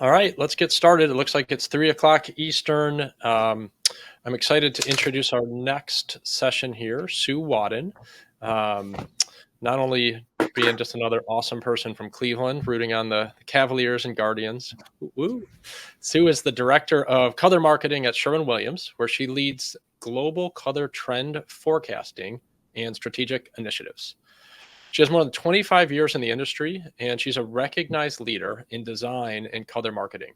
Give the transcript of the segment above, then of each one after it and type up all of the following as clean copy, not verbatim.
All right, let's get started. It looks like it's 3 o'clock Eastern. I'm excited to introduce our next session here, Sue Wadden. Not only being just another awesome person from Cleveland, rooting on the Cavaliers and Guardians. Woo. Sue is the director of color marketing at Sherwin-Williams, where she leads global color trend forecasting and strategic initiatives. She has more than 25 years in the industry, and she's a recognized leader in design and color marketing.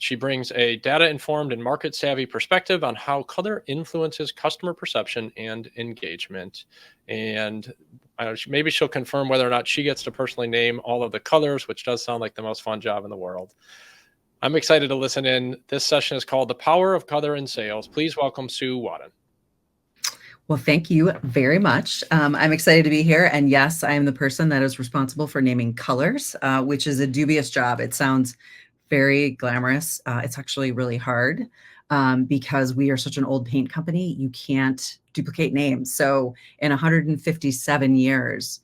She brings a data-informed and market-savvy perspective on how color influences customer perception and engagement. And maybe she'll confirm whether or not she gets to personally name all of the colors, which does sound like the most fun job in the world. I'm excited to listen in. This session is called The Power of Color in Sales. Please welcome Sue Wadden. Well, thank you very much. I'm excited to be here. And yes, I am the person that is responsible for naming colors, which is a dubious job. It sounds very glamorous. It's actually really hard because we are such an old paint company. You can't duplicate names. So in 157 years,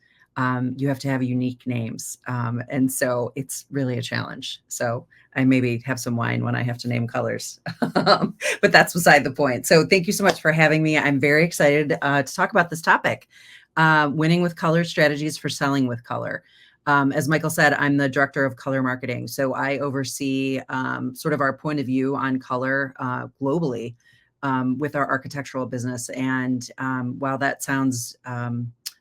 you have to have unique names. And so it's really a challenge. So I maybe have some wine when I have to name colors, but that's beside the point. So thank you so much for having me. I'm very excited to talk about this topic, winning with color, strategies for selling with color. As Michael said, I'm the director of color marketing. So I oversee sort of our point of view on color globally with our architectural business. And while that sounds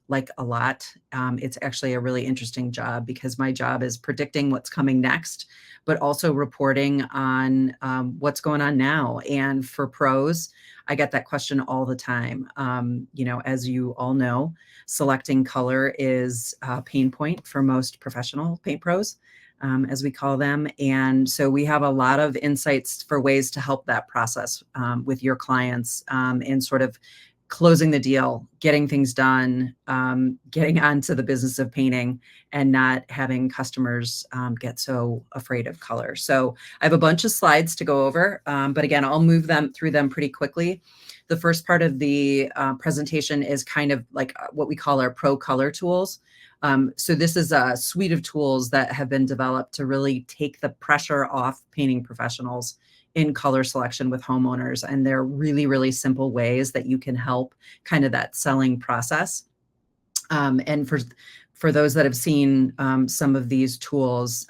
like a lot, it's actually a really interesting job because my job is predicting what's coming next, but also reporting on what's going on now. And for pros, I get that question all the time. As you all know, selecting color is a pain point for most professional paint pros, as we call them. And so we have a lot of insights for ways to help that process with your clients and sort of closing the deal, getting things done, getting onto the business of painting and not having customers get so afraid of color. So I have a bunch of slides to go over, but again, I'll move through them pretty quickly. The first part of the presentation is kind of like what we call our pro color tools. So this is a suite of tools that have been developed to really take the pressure off painting professionals in color selection with homeowners. And they're really, really simple ways that you can help kind of that selling process. And for those that have seen some of these tools,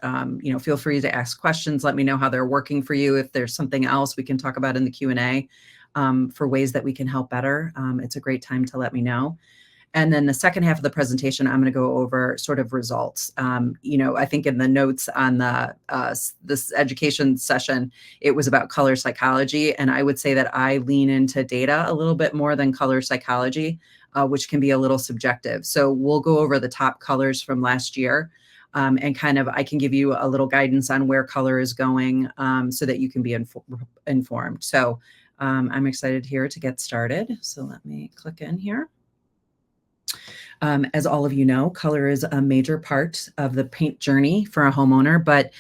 feel free to ask questions. Let me know how they're working for you. If there's something else we can talk about in the Q&A for ways that we can help better, it's a great time to let me know. And then the second half of the presentation, I'm going to go over sort of results. I think in the notes on this education session, it was about color psychology. And I would say that I lean into data a little bit more than color psychology, which can be a little subjective. So we'll go over the top colors from last year and kind of I can give you a little guidance on where color is going so that you can be informed. So I'm excited here to get started. So let me click in here. As all of you know, color is a major part of the paint journey for a homeowner, but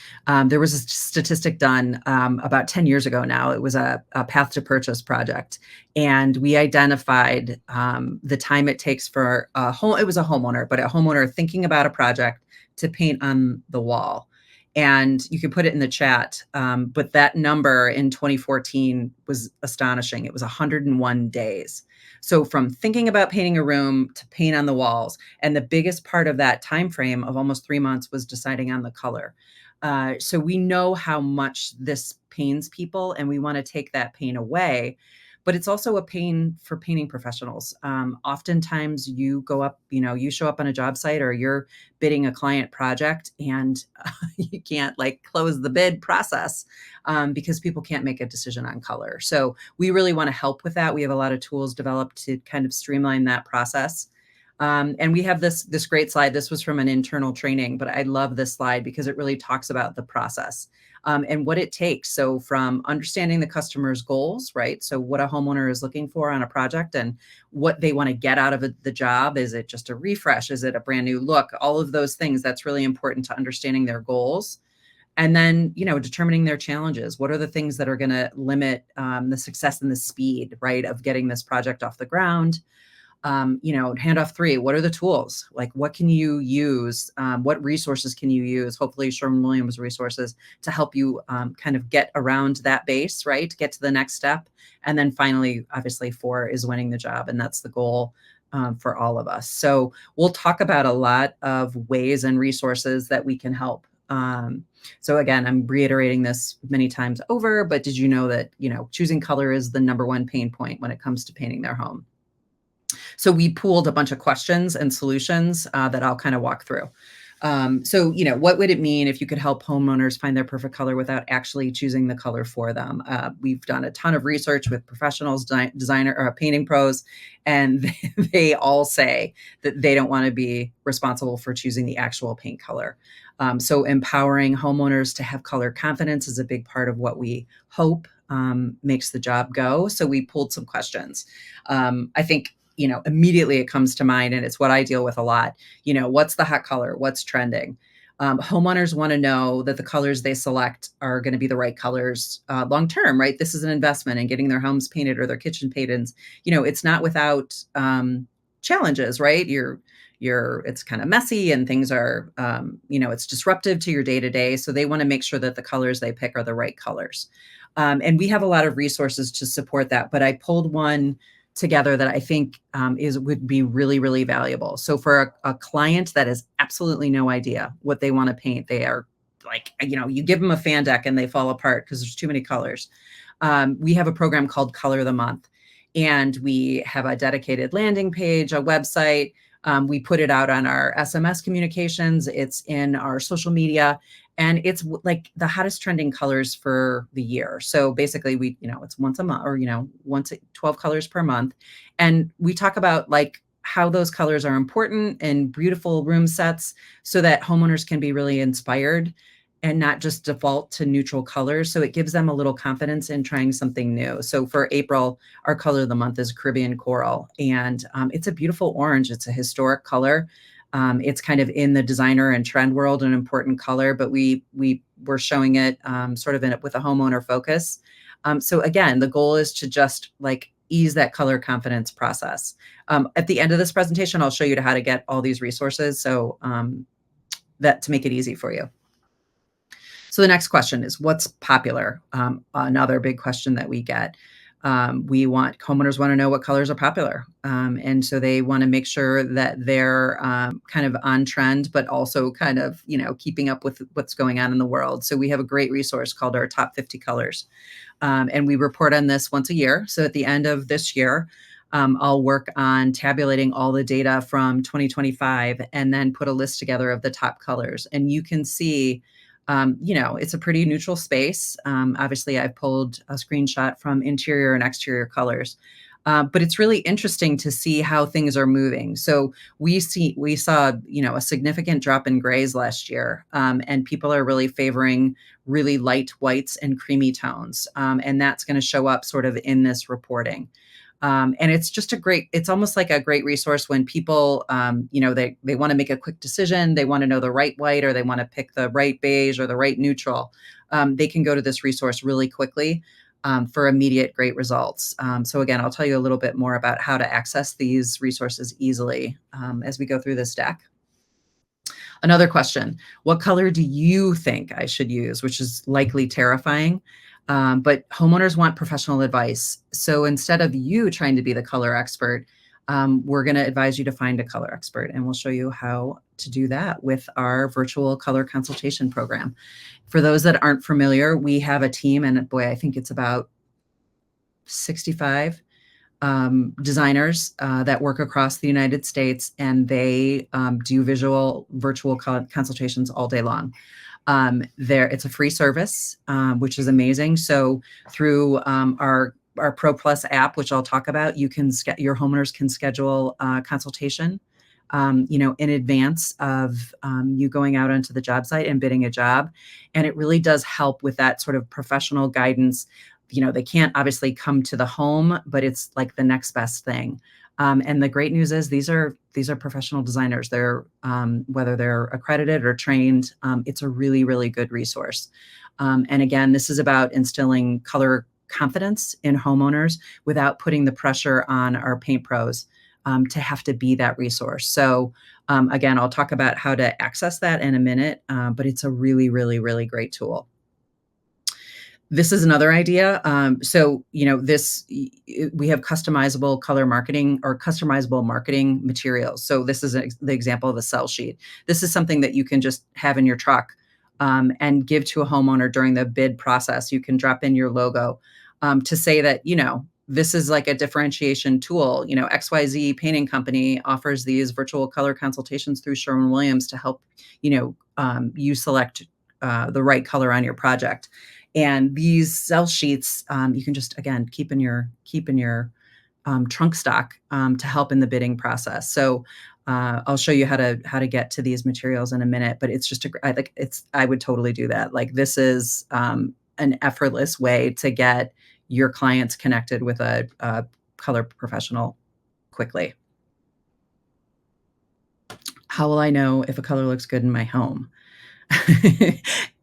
there was a statistic done about 10 years ago now. It was a path to purchase project. And we identified the time it takes for it was a homeowner thinking about a project to paint on the wall. And you can put it in the chat, but that number in 2014 was astonishing. It was 101 days. So from thinking about painting a room to paint on the walls, and the biggest part of that time frame of almost 3 months was deciding on the color. So we know how much this pains people, and we want to take that pain away. But it's also a pain for painting professionals. Oftentimes you go up, you show up on a job site or you're bidding a client project and you can't close the bid process because people can't make a decision on color. So we really want to help with that. We have a lot of tools developed to kind of streamline that process. And we have this great slide. This was from an internal training, but I love this slide because it really talks about the process and what it takes. So from understanding the customer's goals, right? So what a homeowner is looking for on a project and what they want to get out of the job. Is it just a refresh? Is it a brand new look? All of those things, that's really important to understanding their goals. And then, determining their challenges. What are the things that are going to limit the success and the speed, right, of getting this project off the ground? Handoff 3, what are the tools? Like, what can you use? What resources can you use? Hopefully Sherwin-Williams resources to help you kind of get around that base, right? Get to the next step. And then finally, obviously 4 is winning the job. And that's the goal for all of us. So we'll talk about a lot of ways and resources that we can help. So again, I'm reiterating this many times over, but did you know that, choosing color is the #1 pain point when it comes to painting their home? So we pooled a bunch of questions and solutions that I'll kind of walk through. What would it mean if you could help homeowners find their perfect color without actually choosing the color for them? We've done a ton of research with professionals, designer, or painting pros, and they all say that they don't want to be responsible for choosing the actual paint color. So empowering homeowners to have color confidence is a big part of what we hope makes the job go. So we pulled some questions. I think immediately it comes to mind, and it's what I deal with a lot. What's the hot color? What's trending? Homeowners want to know that the colors they select are going to be the right colors long term, right? This is an investment in getting their homes painted or their kitchen painted. It's not without challenges, right? It's kind of messy and things are, it's disruptive to your day to day. So they want to make sure that the colors they pick are the right colors. And we have a lot of resources to support that, but I pulled one together that I think would be really, really valuable. So for a client that has absolutely no idea what they want to paint, they are like, you give them a fan deck and they fall apart because there's too many colors. We have a program called Color of the Month, and we have a dedicated landing page, a website. We put it out on our SMS communications. It's in our social media, and it's like the hottest trending colors for the year. So basically it's once a month, or, 12 colors per month. And we talk about like how those colors are important in beautiful room sets so that homeowners can be really inspired and not just default to neutral colors. So it gives them a little confidence in trying something new. So for April, our color of the month is Caribbean Coral, and it's a beautiful orange. It's a historic color. It's kind of in the designer and trend world, an important color, but we were showing it sort of with a homeowner focus. So again, the goal is to just like ease that color confidence process. At the end of this presentation, I'll show you how to get all these resources. So that to make it easy for you. So the next question is, what's popular? Another big question that we get. Homeowners want to know what colors are popular. And so they want to make sure that they're kind of on trend, but also kind of, keeping up with what's going on in the world. So we have a great resource called our top 50 colors. And we report on this once a year. So at the end of this year, I'll work on tabulating all the data from 2025 and then put a list together of the top colors. And you can see it's a pretty neutral space. Obviously, I've pulled a screenshot from interior and exterior colors, but it's really interesting to see how things are moving. So we saw, a significant drop in grays last year, and people are really favoring really light whites and creamy tones, and that's going to show up sort of in this reporting. And it's just it's almost like a great resource when people, they want to make a quick decision. They want to know the right white, or they want to pick the right beige or the right neutral. They can go to this resource really quickly for immediate great results. So again, I'll tell you a little bit more about how to access these resources easily as we go through this deck. Another question, what color do you think I should use? Which is likely terrifying. But homeowners want professional advice. So instead of you trying to be the color expert, we're going to advise you to find a color expert, and we'll show you how to do that with our virtual color consultation program. For those that aren't familiar, we have a team, and boy, I think it's about 65 designers that work across the United States, and they do virtual consultations all day long. It's a free service, which is amazing. So through our Pro Plus app, which I'll talk about, your homeowners can schedule a consultation, in advance of you going out onto the job site and bidding a job. And it really does help with that sort of professional guidance. They can't obviously come to the home, but it's like the next best thing. And the great news is these are professional designers. They're whether they're accredited or trained, it's a really, really good resource. And again, this is about instilling color confidence in homeowners without putting the pressure on our paint pros to have to be that resource. So again, I'll talk about how to access that in a minute, but it's a really, really, really great tool. This is another idea. So, we have customizable color marketing or customizable marketing materials. So this is the example of a sell sheet. This is something that you can just have in your truck and give to a homeowner during the bid process. You can drop in your logo to say that, this is like a differentiation tool. XYZ Painting Company offers these virtual color consultations through Sherwin-Williams to help, you select the right color on your project. And these sell sheets, you can just, again, keep in your trunk stock to help in the bidding process. So I'll show you how to get to these materials in a minute, but it's just I would totally do that. Like, this is an effortless way to get your clients connected with a color professional quickly. How will I know if a color looks good in my home?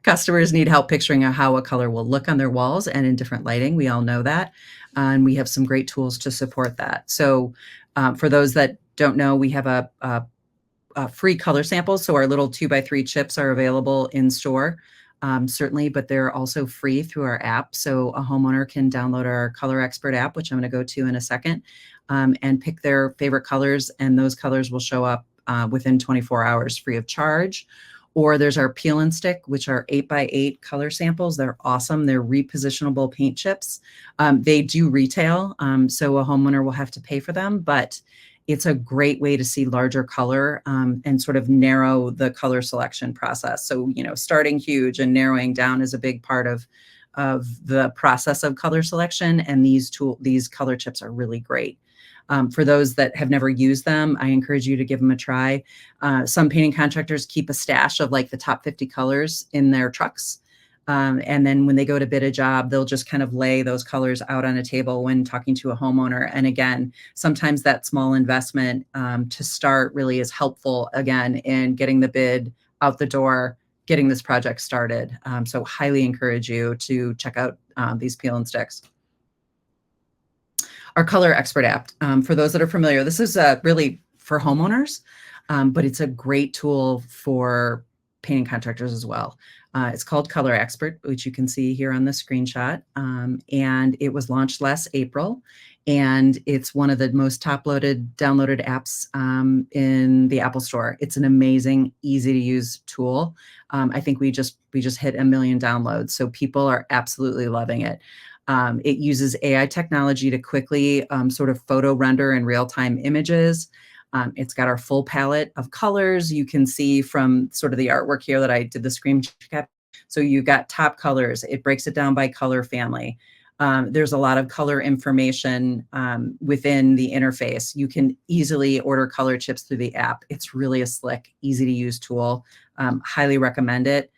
Customers need help picturing how a color will look on their walls and in different lighting. We all know that. And we have some great tools to support that. So for those that don't know, we have a free color samples. So our little 2x3 chips are available in store, certainly, but they're also free through our app. So a homeowner can download our Color Expert app, which I'm going to go to in a second, and pick their favorite colors. And those colors will show up within 24 hours free of charge. Or there's our Peel and Stick, which are 8x8 color samples. They're awesome. They're repositionable paint chips. They do retail, so a homeowner will have to pay for them, but it's a great way to see larger color and sort of narrow the color selection process. So, starting huge and narrowing down is a big part of the process of color selection. And these color chips are really great. For those that have never used them, I encourage you to give them a try. Some painting contractors keep a stash of like the top 50 colors in their trucks. And then when they go to bid a job, they'll just kind of lay those colors out on a table when talking to a homeowner. And again, sometimes that small investment to start really is helpful, again, in getting the bid out the door, getting this project started. So highly encourage you to check out these Peel and Sticks. Our Color Expert app, for those that are familiar, this is really for homeowners, but it's a great tool for painting contractors as well. It's called Color Expert, which you can see here on the screenshot, and it was launched last April, and it's one of the most downloaded apps in the Apple Store. It's an amazing, easy to use tool. I think we just hit 1 million downloads, so people are absolutely loving it. It uses AI technology to quickly sort of photo render in real-time images. It's got our full palette of colors. You can see from sort of the artwork here that I did the screen cap. So you've got top colors. It breaks it down by color family. There's a lot of color information within the interface. You can easily order color chips through the app. It's really a slick, easy to use tool. Highly recommend it.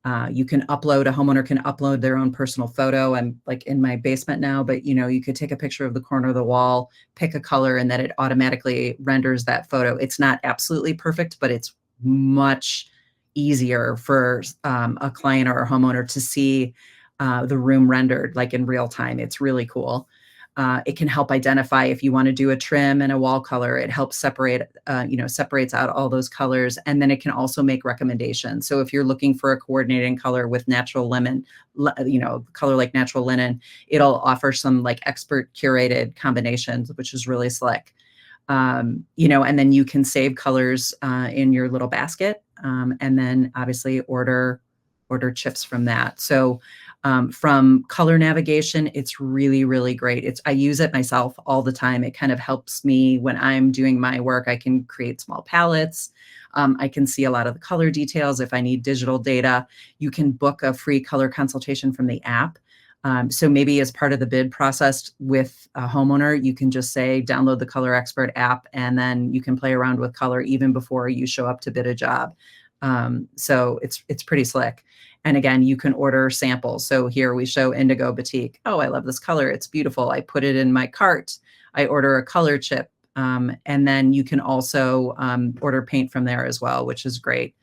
A homeowner can upload their own personal photo. I'm like in my basement now, but you could take a picture of the corner of the wall, pick a color, and then it automatically renders that photo. It's not absolutely perfect, but it's much easier for a client or a homeowner to see the room rendered like in real time. It's really cool. It can help identify if you want to do a trim and a wall color. It helps separates out all those colors. And then it can also make recommendations. So if you're looking for a coordinating color with natural linen, color like natural linen, it'll offer some like expert curated combinations, which is really slick. And then you can save colors in your little basket, and then obviously order chips from that. So from color navigation, it's really, really great. I use it myself all the time. It kind of helps me when I'm doing my work. I can create small palettes. I can see a lot of the color details. If I need digital data, you can book a free color consultation from the app. So maybe as part of the bid process with a homeowner, you can just say, download the Color Expert app, and then you can play around with color even before you show up to bid a job. So it's pretty slick. And again, you can order samples. So here we show Indigo Batik. Oh, I love this color. It's beautiful. I put it in my cart. I order a color chip. And then you can also order paint from there as well, which is great.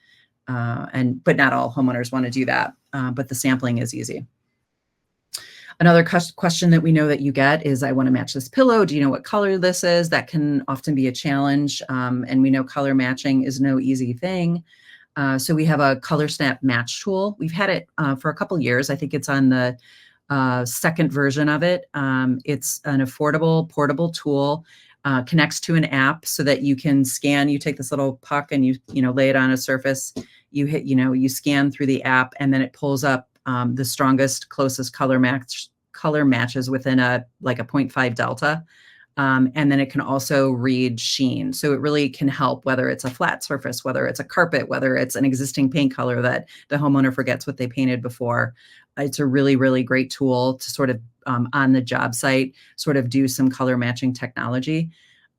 But not all homeowners want to do that. But the sampling is easy. Another question that we know that you get is, I want to match this pillow. Do you know what color this is? That can often be a challenge. And we know color matching is no easy thing. So we have a color snap match tool. We've had it for a couple years. I think it's on the second version of it. It's an affordable portable tool, connects to an app so that you can scan. You take this little puck and you lay it on a surface. You hit, you scan through the app, and then it pulls up the strongest, closest color matches within a 0.5 delta. And then it can also read sheen. So it really can help, whether it's a flat surface, whether it's a carpet, whether it's an existing paint color that the homeowner forgets what they painted before. It's a really, really great tool to sort of on the job site, sort of do some color matching technology.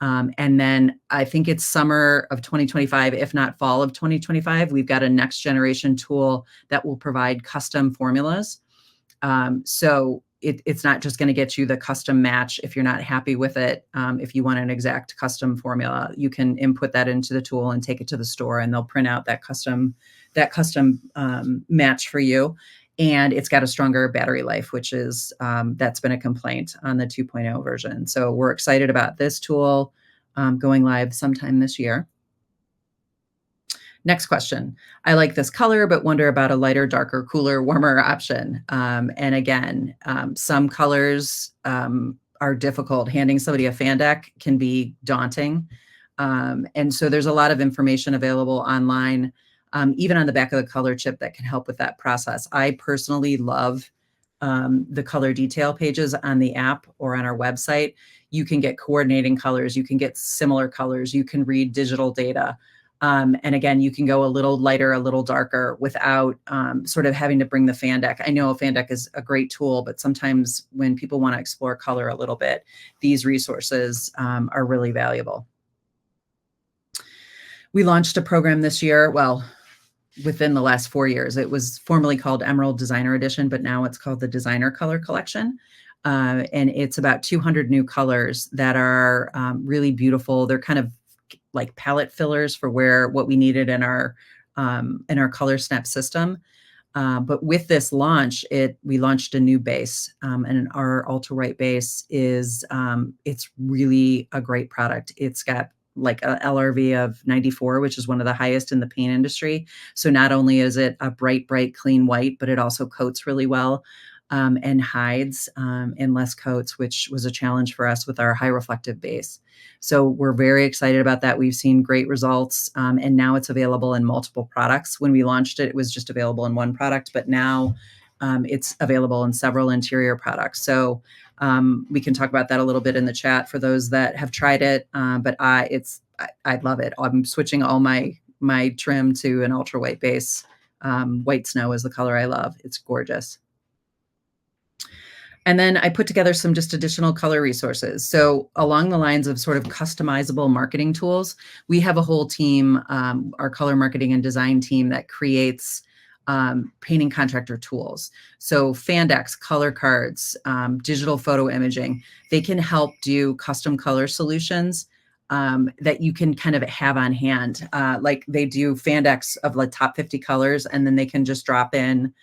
And then I think it's summer of 2025, if not fall of 2025, we've got a next generation tool that will provide custom formulas. So it's not just going to get you the custom match if you're not happy with it. If you want an exact custom formula, you can input that into the tool and take it to the store, and they'll print out that custom match for you. And it's got a stronger battery life, which is that's been a complaint on the 2.0 version. So we're excited about this tool going live sometime this year. Next question. I like this color, but wonder about a lighter, darker, cooler, warmer option. And again, some colors are difficult. Handing somebody a fan deck can be daunting. And so there's a lot of information available online, even on the back of the color chip, that can help with that process. I personally love the color detail pages on the app or on our website. You can get coordinating colors. You can get similar colors. You can read digital data. And again, you can go a little lighter, a little darker without sort of having to bring the fan deck. I know a fan deck is a great tool, but sometimes when people want to explore color a little bit, these resources are really valuable. We launched a program this year. Well, within the last 4 years, it was formerly called Emerald Designer Edition, but now it's called the Designer Color Collection. And it's about 200 new colors that are really beautiful. They're kind of like palette fillers for what we needed in our color snap system. But with this launch, we launched a new base, and our ultra white base is it's really a great product. It's got like a LRV of 94, which is one of the highest in the paint industry. So not only is it a bright, clean white, but it also coats really well. And hides in less coats, which was a challenge for us with our high reflective base. So we're very excited about that. We've seen great results, and now it's available in multiple products. When we launched it, it was just available in one product, but now it's available in several interior products. So we can talk about that a little bit in the chat for those that have tried it, but I love it. I'm switching all my trim to an ultra white base. White snow is the color I love. It's gorgeous. And then I put together some just additional color resources. So along the lines of sort of customizable marketing tools, we have a whole team, our color marketing and design team, that creates painting contractor tools. So fan decks, color cards, digital photo imaging, they can help do custom color solutions that you can kind of have on hand. Like they do fan decks of the top 50 colors, and then they can just drop in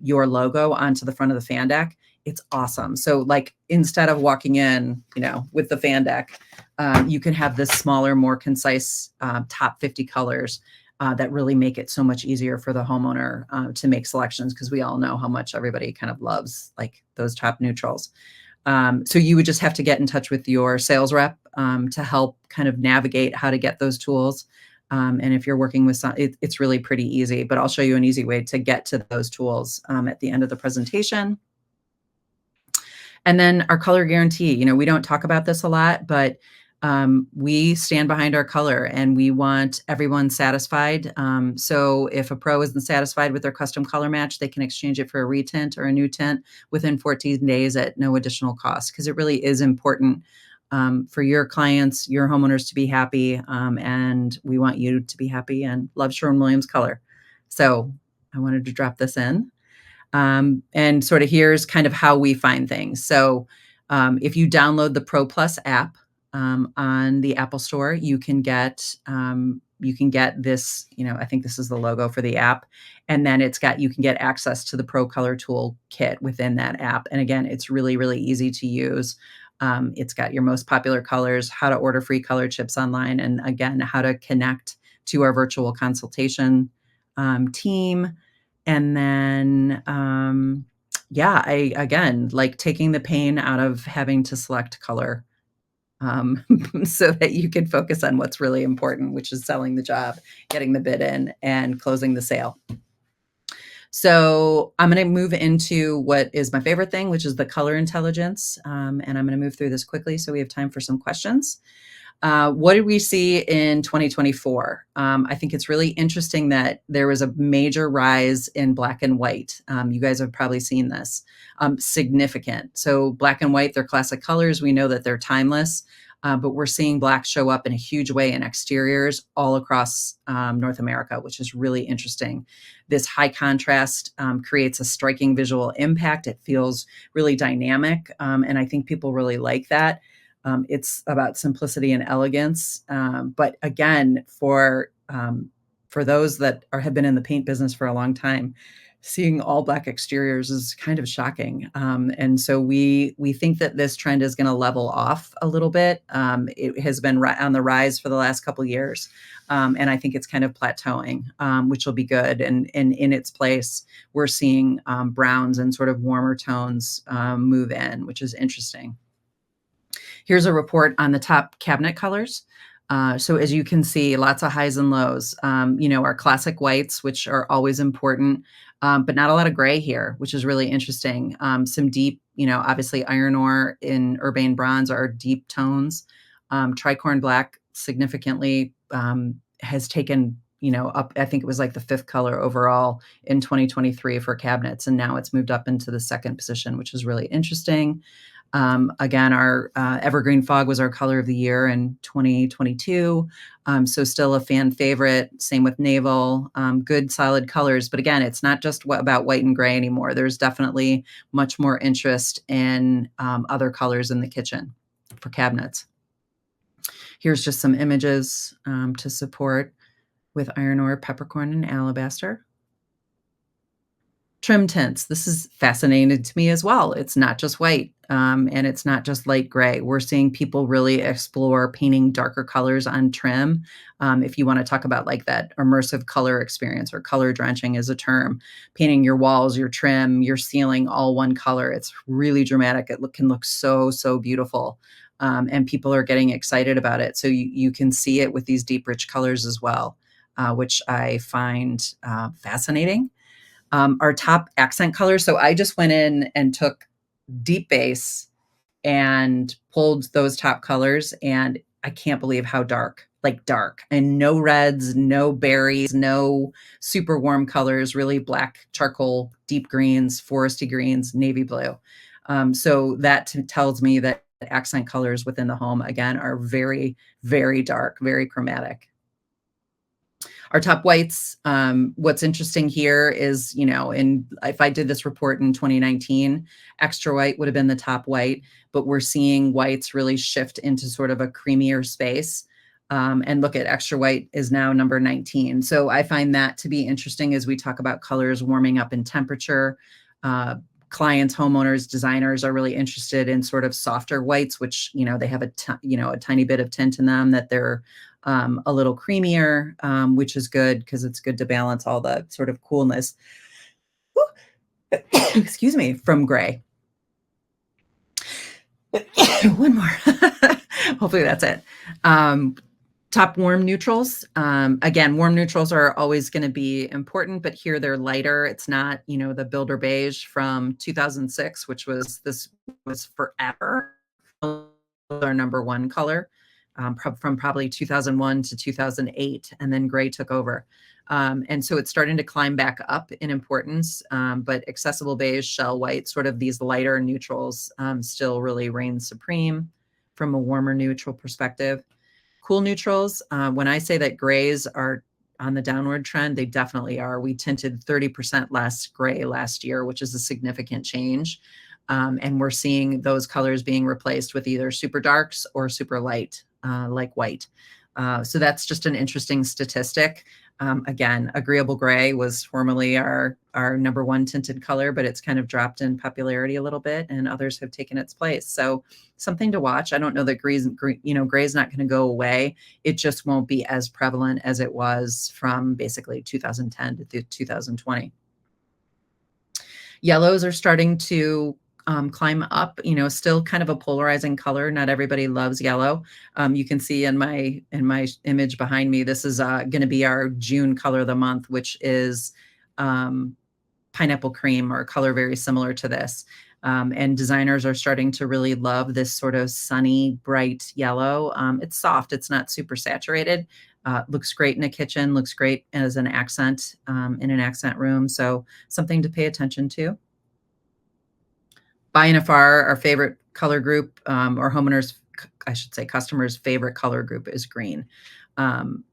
your logo onto the front of the fan deck. It's awesome. So like, instead of walking in, with the fan deck, you can have this smaller, more concise top 50 colors that really make it so much easier for the homeowner to make selections, because we all know how much everybody kind of loves like those top neutrals. So you would just have to get in touch with your sales rep to help kind of navigate how to get those tools. And if you're working with it's really pretty easy, but I'll show you an easy way to get to those tools at the end of the presentation. And then our color guarantee, we don't talk about this a lot, but we stand behind our color and we want everyone satisfied. So if a pro isn't satisfied with their custom color match, they can exchange it for a retint or a new tint within 14 days at no additional cost, because it really is important for your clients, your homeowners to be happy. And we want you to be happy and love Sherwin-Williams color. So I wanted to drop this in. And sort of here's kind of how we find things. So if you download the Pro Plus app on the Apple Store, you can get you can get this, I think this is the logo for the app. And then you can get access to the Pro Color Tool kit within that app. And again, it's really, really easy to use. It's got your most popular colors, how to order free color chips online, and again, how to connect to our virtual consultation team. And then, I again like taking the pain out of having to select color, so that you can focus on what's really important, which is selling the job, getting the bid in, and closing the sale. So I'm going to move into what is my favorite thing, which is the color intelligence. And I'm going to move through this quickly so we have time for some questions. What did we see in 2024? I think it's really interesting that there was a major rise in black and white. You guys have probably seen this, significant. So black and white, they're classic colors. We know that they're timeless, but we're seeing black show up in a huge way in exteriors all across North America, which is really interesting. This high contrast creates a striking visual impact. It feels really dynamic, and I think people really like that. It's about simplicity and elegance. But again, for those that have been in the paint business for a long time, seeing all black exteriors is kind of shocking. And so we think that this trend is going to level off a little bit. It has been on the rise for the last couple of years. And I think it's kind of plateauing, which will be good. And in its place, we're seeing browns and sort of warmer tones move in, which is interesting. Here's a report on the top cabinet colors. So as you can see, lots of highs and lows. Our classic whites, which are always important, but not a lot of gray here, which is really interesting. Some deep, obviously iron ore in urbane bronze are deep tones. Tricorn black significantly has taken, up, I think it was like the 5th color overall in 2023 for cabinets. And now it's moved up into the 2nd position, which is really interesting. Again, our evergreen fog was our color of the year in 2022. So still a fan favorite. Same with naval, good solid colors. But again, it's not just about white and gray anymore. There's definitely much more interest in other colors in the kitchen for cabinets. Here's just some images to support with iron ore, peppercorn, and alabaster. Trim tints. This is fascinating to me as well. It's not just white, and it's not just light gray. We're seeing people really explore painting darker colors on trim. If you want to talk about like that immersive color experience, or color drenching is a term, painting your walls, your trim, your ceiling, all one color. It's really dramatic. It can look so, so beautiful. And people are getting excited about it. So you can see it with these deep, rich colors as well, which I find fascinating. Our top accent colors. So I just went in and took deep base and pulled those top colors, and I can't believe how dark, and no reds, no berries, no super warm colors, really black, charcoal, deep greens, foresty greens, navy blue. So that tells me that accent colors within the home, again, are very, very dark, very chromatic. Our top whites, what's interesting here is, if I did this report in 2019, extra white would have been the top white, but we're seeing whites really shift into sort of a creamier space. And look at extra white is now number 19. So I find that to be interesting as we talk about colors warming up in temperature. Clients, homeowners, designers are really interested in sort of softer whites, which, they have a tiny bit of tint in them, that they're a little creamier, which is good because it's good to balance all the sort of coolness, excuse me, from gray. One more. Hopefully that's it. Top warm neutrals. Again, warm neutrals are always going to be important, but here they're lighter. It's not, the Builder Beige from 2006, which was forever our number one color. From probably 2001 to 2008, and then gray took over. And so it's starting to climb back up in importance, but accessible beige, shell white, sort of these lighter neutrals still really reign supreme from a warmer neutral perspective. Cool neutrals, when I say that grays are on the downward trend, they definitely are. We tinted 30% less gray last year, which is a significant change. And we're seeing those colors being replaced with either super darks or super light, like white. So that's just an interesting statistic. Again, agreeable gray was formerly our number one tinted color, but it's kind of dropped in popularity a little bit, and others have taken its place. So something to watch. I don't know that gray is not going to go away. It just won't be as prevalent as it was from basically 2010 to 2020. Yellows are starting to climb up, still kind of a polarizing color. Not everybody loves yellow. You can see in my image behind me, this is going to be our June color of the month, which is pineapple cream, or a color very similar to this. And designers are starting to really love this sort of sunny, bright yellow. It's soft. It's not super saturated. Looks great in a kitchen, looks great as an accent in an accent room. So something to pay attention to. By and afar, our favorite color group, or homeowners, I should say customers' favorite color group, is green.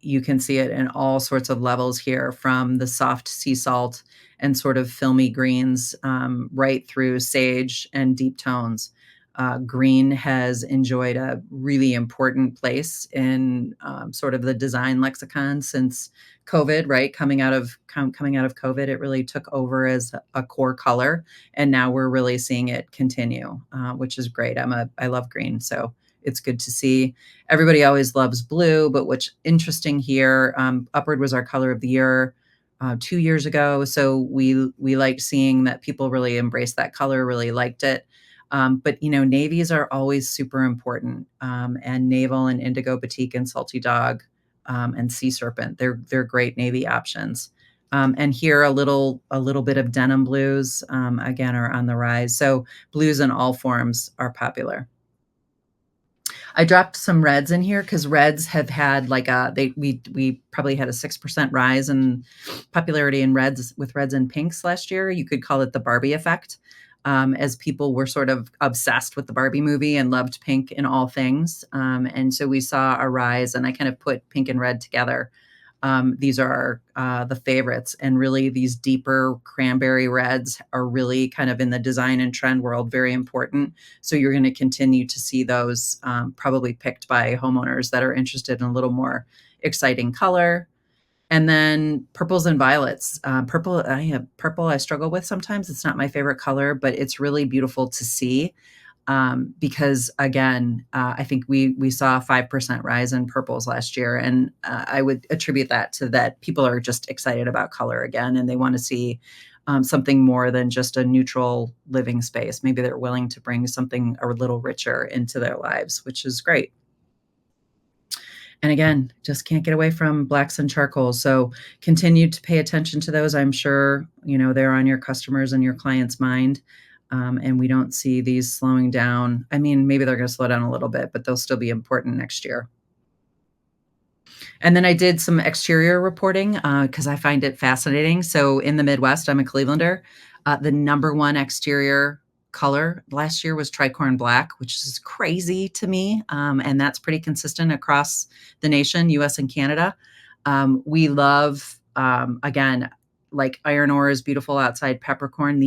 You can see it in all sorts of levels here, from the soft sea salt and sort of filmy greens right through sage and deep tones. Green has enjoyed a really important place in sort of the design lexicon since COVID, right? Coming out of COVID, it really took over as a core color, and now we're really seeing it continue, which is great. I love green, so it's good to see. Everybody always loves blue, but what's interesting here, Upward was our color of the year 2 years ago, so we liked seeing that people really embraced that color, really liked it. But navies are always super important, and naval and indigo batik and salty dog and sea serpent, they're great navy options. And here a little bit of denim blues again are on the rise. So blues in all forms are popular. I dropped some reds in here because reds have had we probably had a 6% rise in popularity in reds, with reds and pinks last year. You could call it the Barbie effect, as people were sort of obsessed with the Barbie movie and loved pink in all things. And so we saw a rise, and I kind of put pink and red together. These are the favorites, and really these deeper cranberry reds are really kind of in the design and trend world very important. So you're going to continue to see those probably picked by homeowners that are interested in a little more exciting color. And then purples and violets. Purple I struggle with sometimes. It's not my favorite color, but it's really beautiful to see. Because again, I think we saw a 5% rise in purples last year. And I would attribute that to that people are just excited about color again, and they want to see something more than just a neutral living space. Maybe they're willing to bring something a little richer into their lives, which is great. And again, just can't get away from blacks and charcoals. So continue to pay attention to those. I'm sure, they're on your customers and your clients' mind. And we don't see these slowing down. I mean, maybe they're going to slow down a little bit, but they'll still be important next year. And then I did some exterior reporting because I find it fascinating. So in the Midwest, I'm a Clevelander. The number one exterior color last year was tricorn black, which is crazy to me. And that's pretty consistent across the nation, US and Canada. We love, again, like iron ore is beautiful outside peppercorn.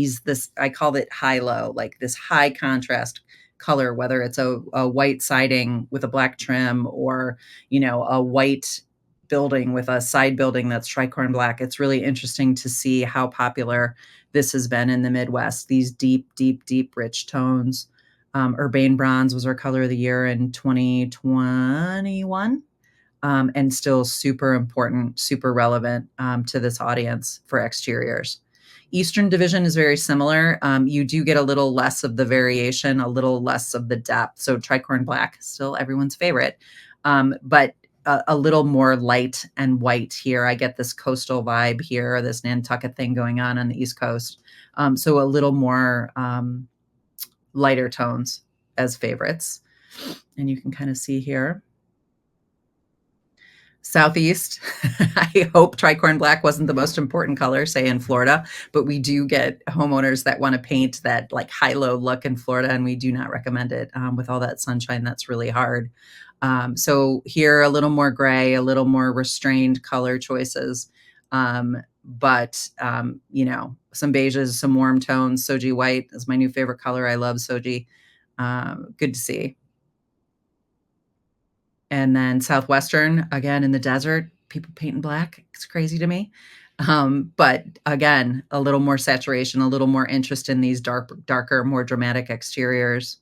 I called it high-low, like this high contrast color, whether it's a white siding with a black trim, or, a white building with a side building that's tricorn black. It's really interesting to see how popular this has been in the Midwest, these deep, deep, deep, rich tones. Urbane bronze was our color of the year in 2021. And still super important, super relevant to this audience for exteriors. Eastern Division is very similar. You do get a little less of the variation, a little less of the depth. So tricorn black, still everyone's favorite, but a little more light and white here. I get this coastal vibe here, this Nantucket thing going on the East Coast. So a little more lighter tones as favorites. And you can kind of see here. Southeast, I hope tricorn black wasn't the most important color, say in Florida, but we do get homeowners that want to paint that like high-low look in Florida, and we do not recommend it with all that sunshine. That's really hard. So here, a little more gray, a little more restrained color choices. But some beiges, some warm tones. Soji white is my new favorite color. I love Soji. Good to see. And then Southwestern, again, in the desert, people paint in black. It's crazy to me. But again, a little more saturation, a little more interest in these darker, more dramatic exteriors.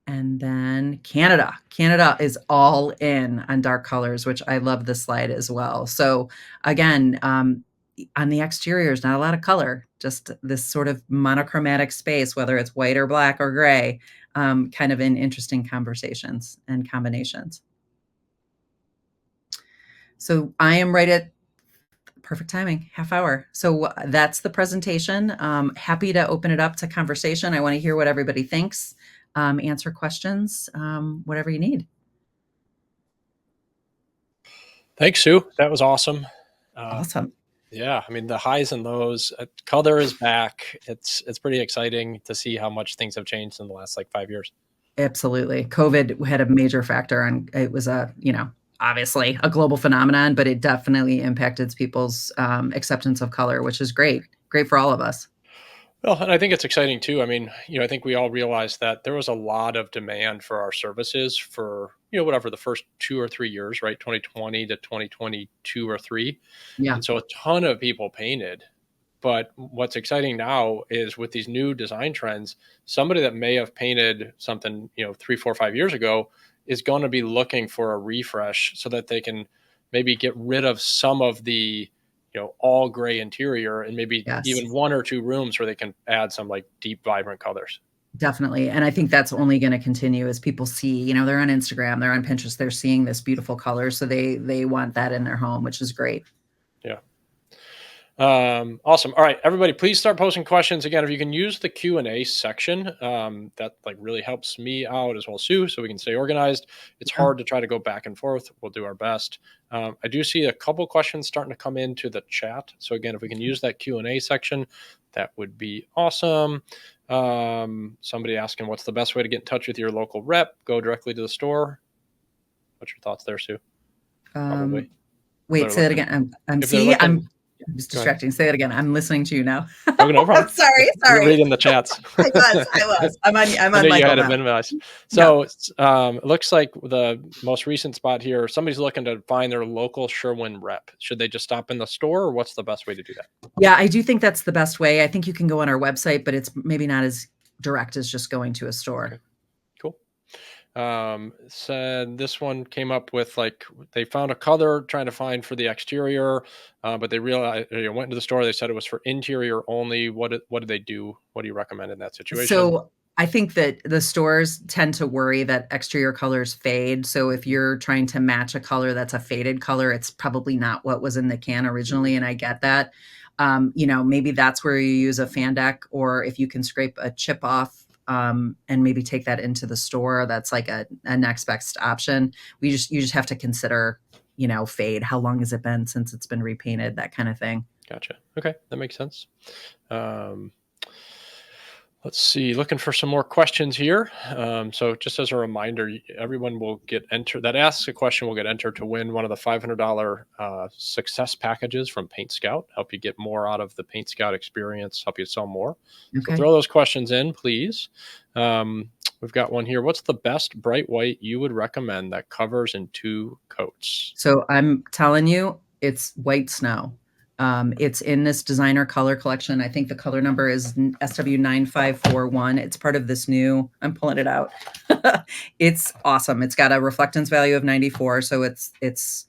And then Canada. Canada is all in on dark colors, which I love this slide as well. So again, on the exteriors, not a lot of color, just this sort of monochromatic space, whether it's white or black or gray, kind of in interesting conversations and combinations. So I am right at perfect timing, half hour. So that's the presentation. Happy to open it up to conversation. I want to hear what everybody thinks, answer questions, whatever you need. Thanks, Sue. That was awesome. Awesome. Yeah, I mean the highs and lows. Color is back. It's pretty exciting to see how much things have changed in the last like 5 years. Absolutely. COVID had a major factor on it. Was a, obviously a global phenomenon, but it definitely impacted people's acceptance of color, which is great. Great for all of us. Well, and I think it's exciting too. I mean, I think we all realized that there was a lot of demand for our services for, whatever the first 2 or 3 years, right? 2020 to 2022 or three. Yeah. And so a ton of people painted. But what's exciting now is with these new design trends, somebody that may have painted something, 3, 4, 5 years ago is going to be looking for a refresh so that they can maybe get rid of some of the, all gray interior and maybe Yes. even 1 or 2 rooms where they can add some like deep, vibrant colors. Definitely. And I think that's only going to continue as people see, they're on Instagram, they're on Pinterest, they're seeing this beautiful color. So they want that in their home, which is great. Yeah. Awesome. All right, everybody, please start posting questions. Again, if you can use the Q&A section, that like really helps me out as well, Sue, so we can stay organized. It's hard to try to go back and forth. We'll do our best. I do see a couple questions starting to come into the chat. So again, if we can use that Q&A section, that would be awesome. Somebody asking, what's the best way to get in touch with your local rep? Go directly to the store. What's your thoughts there, Sue? Probably. Wait, say that again. I'm just distracting. Say it again. I'm listening to you now. Oh, no problem. Sorry. You're reading the chats. I was. I'm on I Michael you had now. it minimized. So it looks like the most recent spot here, somebody's looking to find their local Sherwin rep. Should they just stop in the store, or what's the best way to do that? Yeah, I do think that's the best way. I think you can go on our website, but it's maybe not as direct as just going to a store. Okay. Cool. Said this one came up with like they found a color trying to find for the exterior, but they realized went into the store. They said it was for interior only. What did they do? What do you recommend in that situation? So I think that the stores tend to worry that exterior colors fade. So if you're trying to match a color that's a faded color, it's probably not what was in the can originally. And I get that. Maybe that's where you use a fan deck, or if you can scrape a chip off and maybe take that into the store, that's like a next best option. You just have to consider, fade. How long has it been since it's been repainted? That kind of thing. Gotcha. Okay. That makes sense. Let's see, looking for some more questions here. So just as a reminder, everyone will get entered that asks a question will get entered to win one of the $500 success packages from PaintScout. Help you get more out of the PaintScout experience, help you sell more. Okay. So throw those questions in, please. We've got one here. What's the best bright white you would recommend that covers in 2 coats? So I'm telling you, it's white snow. It's in this designer color collection. I think the color number is SW9541. It's part of this new, I'm pulling it out. It's awesome. It's got a reflectance value of 94. So it's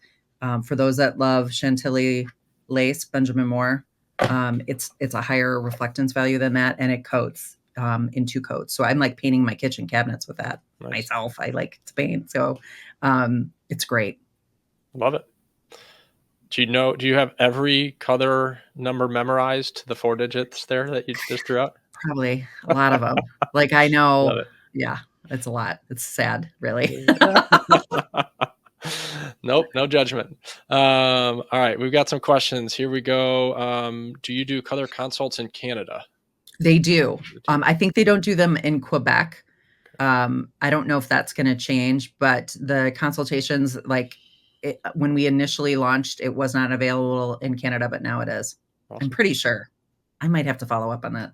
for those that love Chantilly lace, Benjamin Moore, it's a higher reflectance value than that. And it coats in 2 coats. So I'm like painting my kitchen cabinets with that myself. I like to paint. So it's great. Love it. Do you have every color number memorized, the 4 digits there that you just threw out? Probably a lot of them. Like I know, yeah, it's a lot. It's sad, really. Nope, no judgment. All right, we've got some questions. Here we go. Do you do color consults in Canada? They do. I think they don't do them in Quebec. I don't know if that's going to change, but the consultations, when we initially launched, it was not available in Canada, but now it is. Awesome. I'm pretty sure. I might have to follow up on that.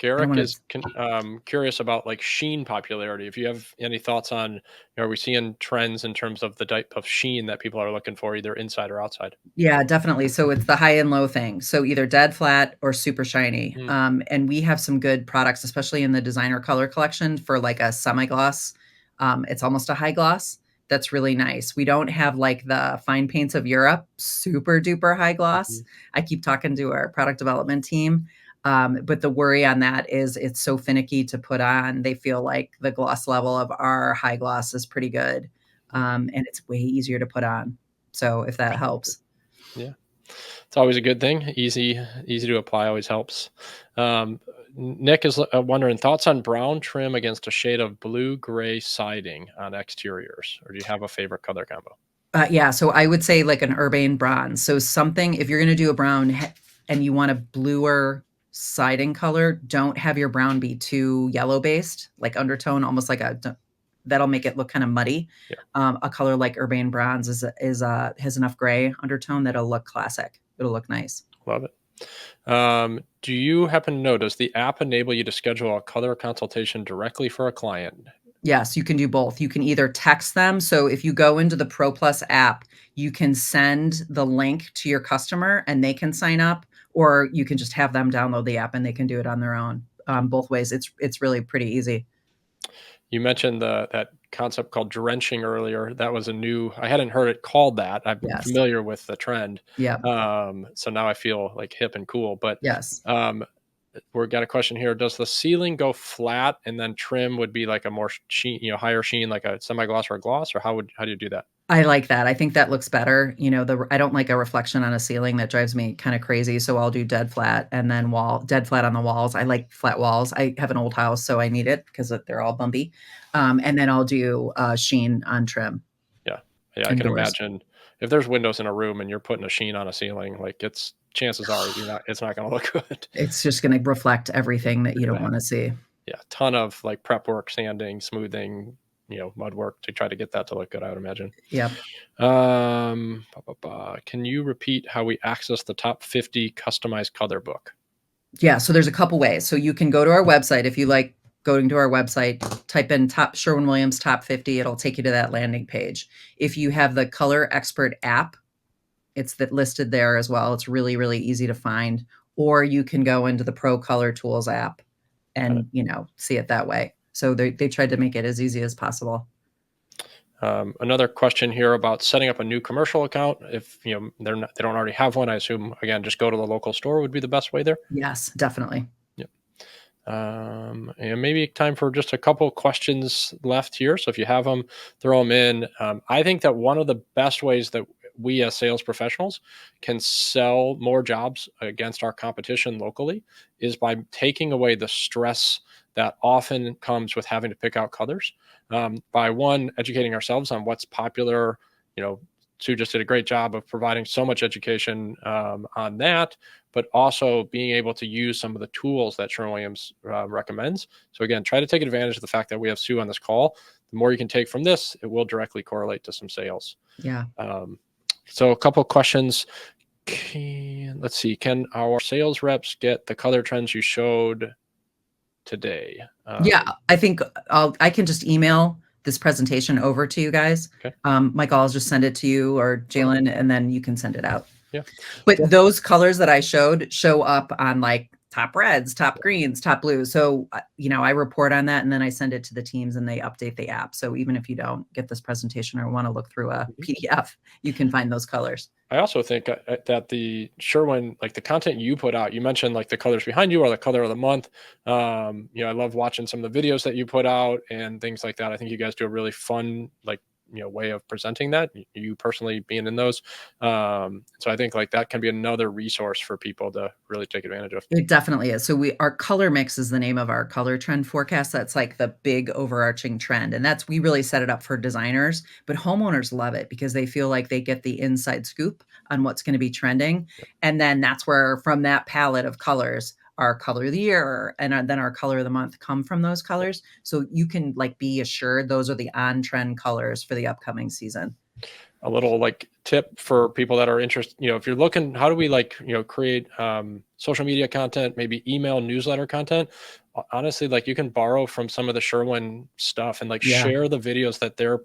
I don't Garrick want is to. curious about like sheen popularity. If you have any thoughts on, are we seeing trends in terms of the type of sheen that people are looking for, either inside or outside? Yeah, definitely. So it's the high and low thing. So either dead flat or super shiny. Mm, And we have some good products, especially in the designer color collection for like a semi gloss. It's almost a high gloss. That's really nice. We don't have like the fine paints of Europe, super duper high gloss. mhm. I keep talking to our product development team. But the worry on that is it's so finicky to put on. They feel like the gloss level of our high gloss is pretty good. And it's way easier to put on. So if that helps. Yeah. It's always a good thing. Easy to apply always helps. Nick is wondering thoughts on brown trim against a shade of blue gray siding on exteriors, or do you have a favorite color combo? Yeah, so I would say like an urbane bronze. So something, if you're going to do a brown and you want a bluer siding color, don't have your brown be too yellow based, like undertone, almost like that'll make it look kind of muddy. Yeah, A color like urbane bronze has enough gray undertone that'll look classic. It'll look nice. love it. Do you happen to know, does the app enable you to schedule a color consultation directly for a client? Yes, you can do both. You can either text them. So if you go into the Pro Plus app, you can send the link to your customer and they can sign up, or you can just have them download the app and they can do it on their own. Both ways, it's really pretty easy. You mentioned that concept called drenching earlier. That was a new. I hadn't heard it called that. I'm Yes. familiar with the trend, Yep. so now I feel like hip and cool. But Yes. um, we've got a question here. Does the ceiling go flat and then trim would be like a more sheen, higher sheen, like a semi gloss or a gloss, or how do you do that? I like that. I think that looks better. I don't like a reflection on a ceiling that drives me kind of crazy. So I'll do dead flat and then dead flat on the walls. I like flat walls. I have an old house, so I need it because they're all bumpy. And then I'll do sheen on trim Yeah, yeah, I and can doors. imagine if there's windows in a room and you're putting a sheen on a ceiling, like it's chances are it's not going to look good. It's just gonna reflect everything that you Pretty don't bad. wanna see. Yeah, ton of like prep work, sanding, smoothing, mud work to try to get that to look good, I would imagine. Yep. Can you repeat how we access the top 50 customized color book? Yeah, so there's a couple ways. So you can go to our website if you like going to our website, type in top Sherwin-Williams top 50, it'll take you to that landing page. If you have the Color Expert app, it's listed there as well. It's really, really easy to find. Or you can go into the Pro Color Tools app Got it. and, see it that way. So they tried to make it as easy as possible. Another question here about setting up a new commercial account. If they don't already have one, I assume again just go to the local store would be the best way there. Yes, definitely. Yep. And maybe time for just a couple questions left here. So if you have them, throw them in. I think that one of the best ways that we as sales professionals can sell more jobs against our competition locally is by taking away the stress that often comes with having to pick out colors. By one, educating ourselves on what's popular. Sue just did a great job of providing so much education on that, but also being able to use some of the tools that Sherwin-Williams recommends. So again, try to take advantage of the fact that we have Sue on this call. The more you can take from this, it will directly correlate to some sales. Yeah. So a couple of questions. Let's see. Can our sales reps get the color trends you showed today? Yeah, I think I can just email this presentation over to you guys. Okay. Michael, I'll just send it to you or Perfect. Jalen, and then you can send it out. Yeah. But those colors that I showed show up on like top reds, top greens, top blues. So, I report on that and then I send it to the teams and they update the app. So even if you don't get this presentation or want to look through a PDF, you can find those colors. I also think that the Sherwin, like the content you put out, you mentioned like the colors behind you are the color of the month. I love watching some of the videos that you put out and things like that. I think you guys do a really fun, way of presenting that, you personally being in those. So I think like that can be another resource for people to really take advantage of. It definitely is. So our color mix is the name of our color trend forecast. That's like the big overarching trend. And we really set it up for designers, but homeowners love it because they feel like they get the inside scoop on what's going to be trending. And then that's where from that palette of colors, our color of the year and then our color of the month come from those colors. So you can be assured those are the on trend colors for the upcoming season. a little like tip for people that are interested, if you're looking, how do we like, create social media content, maybe email newsletter content? Honestly, like you can borrow from some of the Sherwin stuff and like Yeah. share the videos that they're,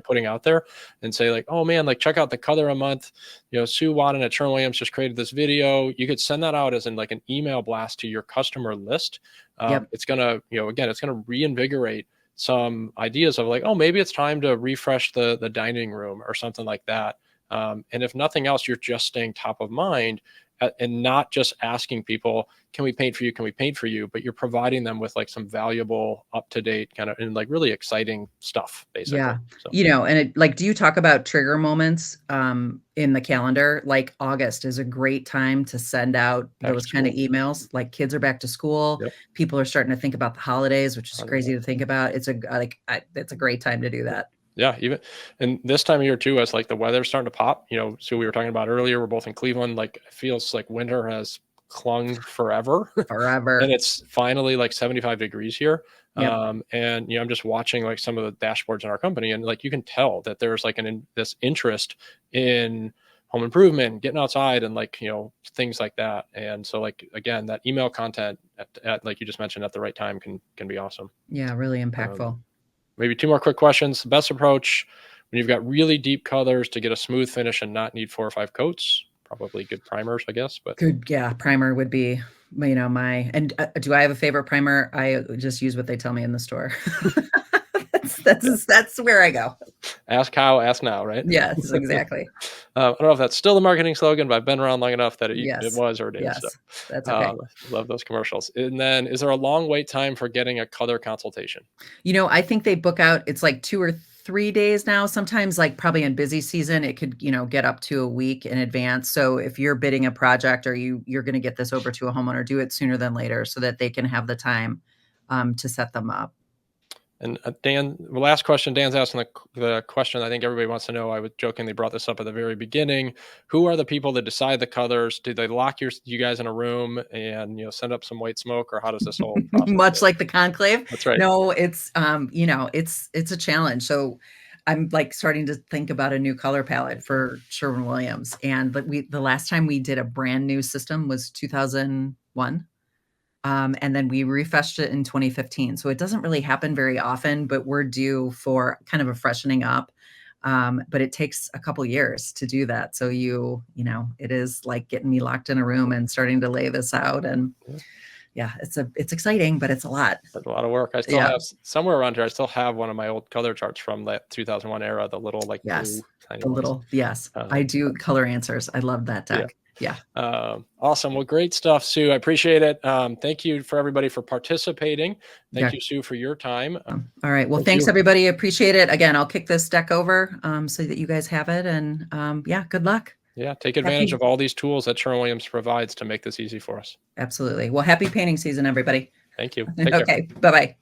putting out there and say like, oh man, like check out the color a month, Sue Wadden at Sherwin-Williams just created this video. You could send that out as in like an email blast to your customer list. Yep. It's going to, again, it's going to reinvigorate some ideas of like, oh, maybe it's time to refresh the dining room or something like that. And if nothing else, you're just staying top of mind and not just asking people, can we paint for you? Can we paint for you? But you're providing them with like some valuable, up-to-date kind of, and like really exciting stuff, basically. Yeah. So. And it, like, do you talk about trigger moments in the calendar? Like August is a great time to send out those kind of emails. Like kids are back to school. Yep. People are starting to think about the holidays, which is crazy to think about. It's it's a great time to do that. Yeah, even and this time of year too, as like the weather's starting to pop, so we were talking about earlier, we're both in Cleveland, like it feels like winter has clung forever. And it's finally like 75 degrees here. Yep. And I'm just watching like some of the dashboards in our company, and like you can tell that there's like this interest in home improvement, getting outside, and like things like that. And so like again, that email content at like you just mentioned at the right time can be awesome. Yeah, really impactful. Maybe 2 more quick questions. The best approach when you've got really deep colors to get a smooth finish and not need 4 or 5 coats. Probably good primers, I guess. But good, yeah, primer would be my. And do I have a favorite primer? I just use what they tell me in the store. That's where I go. Ask how, ask now, right? Yes, exactly. I don't know if that's still the marketing slogan, but I've been around long enough that it was or it is. Yes, so. That's okay. Love those commercials. And then is there a long wait time for getting a color consultation? I think they book out, it's like 2 or 3 days now. Sometimes like probably in busy season, it could, get up to a week in advance. So if you're bidding a project or you're going to get this over to a homeowner, do it sooner than later so that they can have the time to set them up. And Dan, the last question, Dan's asking the question I think everybody wants to know. I jokingly brought this up at the very beginning. Who are the people that decide the colors? Do they lock you guys in a room and send up some white smoke, or how does this whole process much like the conclave? That's right. No, it's it's a challenge. So I'm like starting to think about a new color palette for Sherwin-Williams. And the last time we did a brand new system was 2001. And then we refreshed it in 2015. So it doesn't really happen very often, but we're due for kind of a freshening up. But it takes a couple years to do that. So it is like getting me locked in a room and starting to lay this out. And yeah, it's exciting, but it's a lot. It's a lot of work. I still have somewhere around here. I still have one of my old color charts from that 2001 era, the little like blue, tiny ones. I do color answers. I love that deck. Yeah. Awesome. Well, great stuff, Sue. I appreciate it. Thank you for everybody for participating. Thank you, Sue, for your time. All right. Well, thanks everybody. Appreciate it. Again, I'll kick this deck over so that you guys have it. And good luck. Yeah. Take advantage of all these tools that Sherwin-Williams provides to make this easy for us. Absolutely. Well, happy painting season, everybody. Thank you. Okay. Bye-bye.